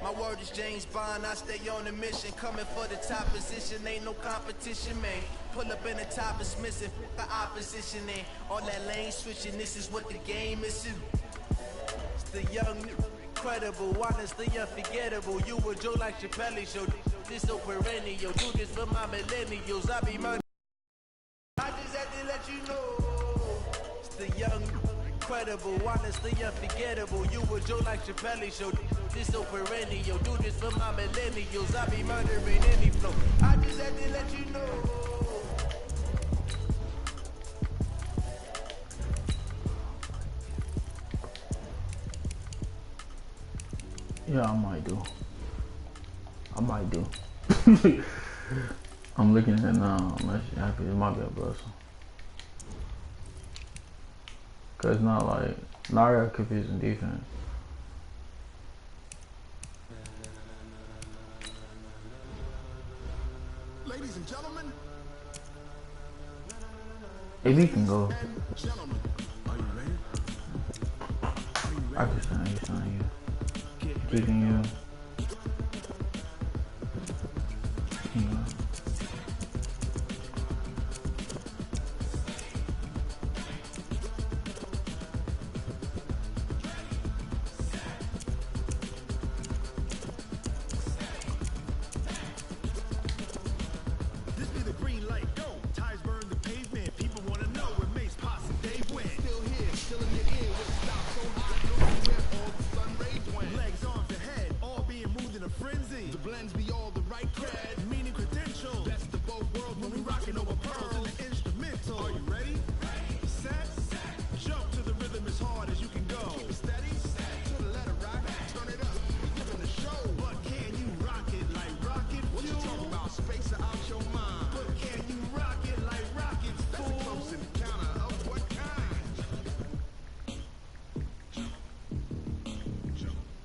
[SPEAKER 8] My word is James Bond, I stay on the mission. Coming for the top position, ain't no competition, man. Pull up in the top is missing, the opposition ain't. All that lane switching, this is what the game is. It's the young, incredible, honestly unforgettable. You a Joe like Chappelle show. This so perennial, do this for my millennials. I be murdered. I just had to let you know. It's the young, incredible, honestly unforgettable. You a Joe like Chappelle show. This so perennial, do this for my millennials. I be murdering any flow. I just had to let you know.
[SPEAKER 7] Yeah, I might do. I'm looking at it now. I'm actually happy. It might be a blessing. Cause it's not like Naria confusing defense.
[SPEAKER 2] Ladies and gentlemen.
[SPEAKER 7] If he can go.
[SPEAKER 2] Gentlemen, are you ready?
[SPEAKER 7] I can sign you. Keeping you.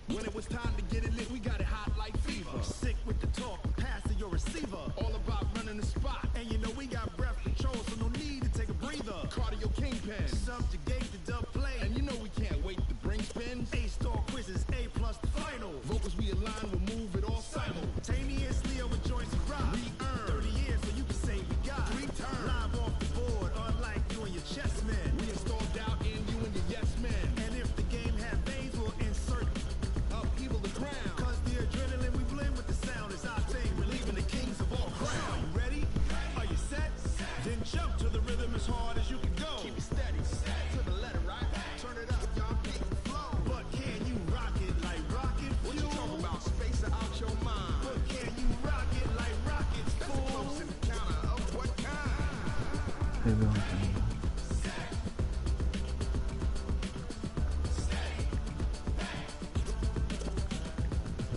[SPEAKER 8] When it was time to get it lit, we got it hot like fever. Sick with the talk, pass the kingpin. Subjugate the dub plane. And you know we can't wait to bring spin. A-star quizzes, A+ the final. Vocals we align, we'll move it all simultaneously over joints of rock. We earn 30 years so you can say we got 3 turns. Live off the board, unlike you and your chess men. We install doubt in you and your yes men. And if the game had veins, we'll insert upheaval the crown. Cause the adrenaline we blend with the sound is our thing. We're leaving the kings of all crowns. Are you ready? Are you set? Then jump to the rhythm as hard as you can go. Keep it steady, to the letter, right? Turn it up, y'all, keep it flow. But can you rock it like rocket fuel? What you talking about? Space out your mind. But can you rock it like rockets, fool? That's a close encounter of what kind?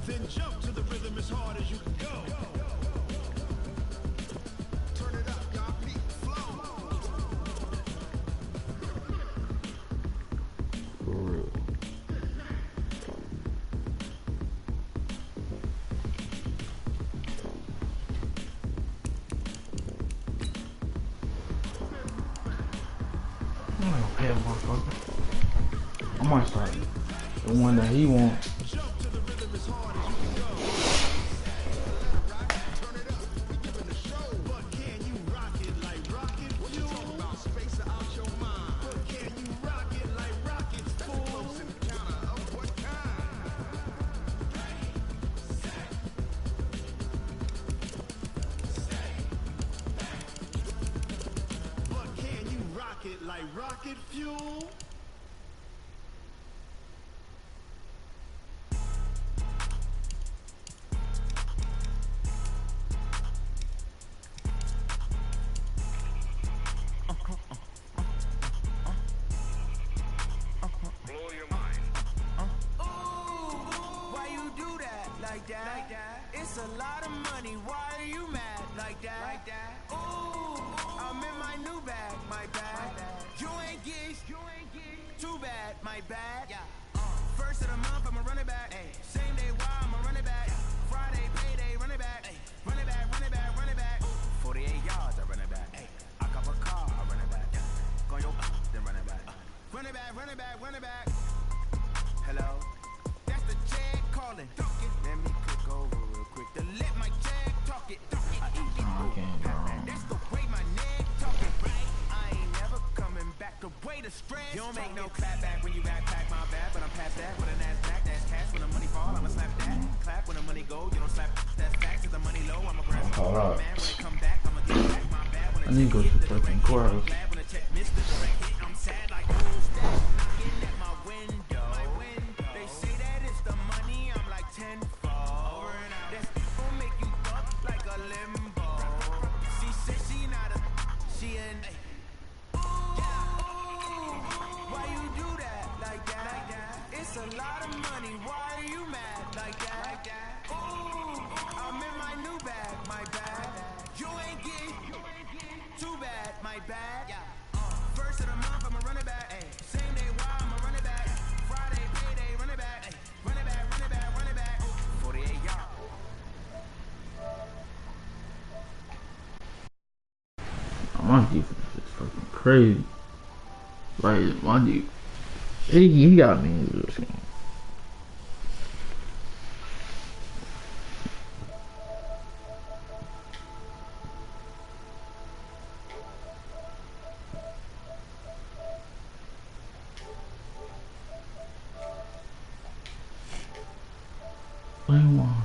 [SPEAKER 8] Then jump to the rhythm as hard as you can go. Turn it up, y'all, keep it flow.
[SPEAKER 7] For real. Okay, motherfucker. I might start the one that he wants.
[SPEAKER 8] Jump to the rhythm as hard as you can go. Turn it up, we giving the show. But can you rock it like rocket? What you talking about? Space out your mind. But can you rock it like rockets? That's a close encounter of what kind? But can you rock it like rocket fuel?
[SPEAKER 9] Why you do that like that? It's a lot of money. Why are you mad like that? Ooh, I'm in my new bag, my bad. You ain't geeks, too bad, my bad. First of the month, I'ma run it back. Same day, why I'ma run it back. Friday, payday, run it back. Run it back, run it back, run it back. 48 yards, I run it back. I cop a car, I run it back. Go yo, then run it back. Run it back, run it back, run it back. Hello? That's the check calling. Let me click over real quick to let my check talk it. I eat it. That's the way my neck talking, right? I ain't never coming back the way the stress. You don't make no clap back when you backpack my bad, but I'm past that. With a NASDAQ, that's cash. When the money fall, I'ma slap that. Clap when the money go, you don't slap. That's facts. If the money low, I'ma grab it.
[SPEAKER 7] Hold up.
[SPEAKER 9] Man, when it come back, I'ma get back my bad. When
[SPEAKER 7] I need to go to fucking chorus.
[SPEAKER 9] glad when the check missed the direct hit, I'm sad like who's that knocking at my window? They say that it's the money, I'm like tenfold. That's gon' make you up like a limbo. She said she not a, she in. Why you do that like that? It's a lot of money, why are you mad like that? Ooh, I'm in my new bag, my bad. You ain't get too bad, my bad. First of the month, I'ma run it back. Same day, why I'ma run it back. Friday, payday, run it back. Run it back, run it back, run it back. 48 yards.
[SPEAKER 7] My defense is fucking crazy. Like, my defense, he got me in this game. Play one.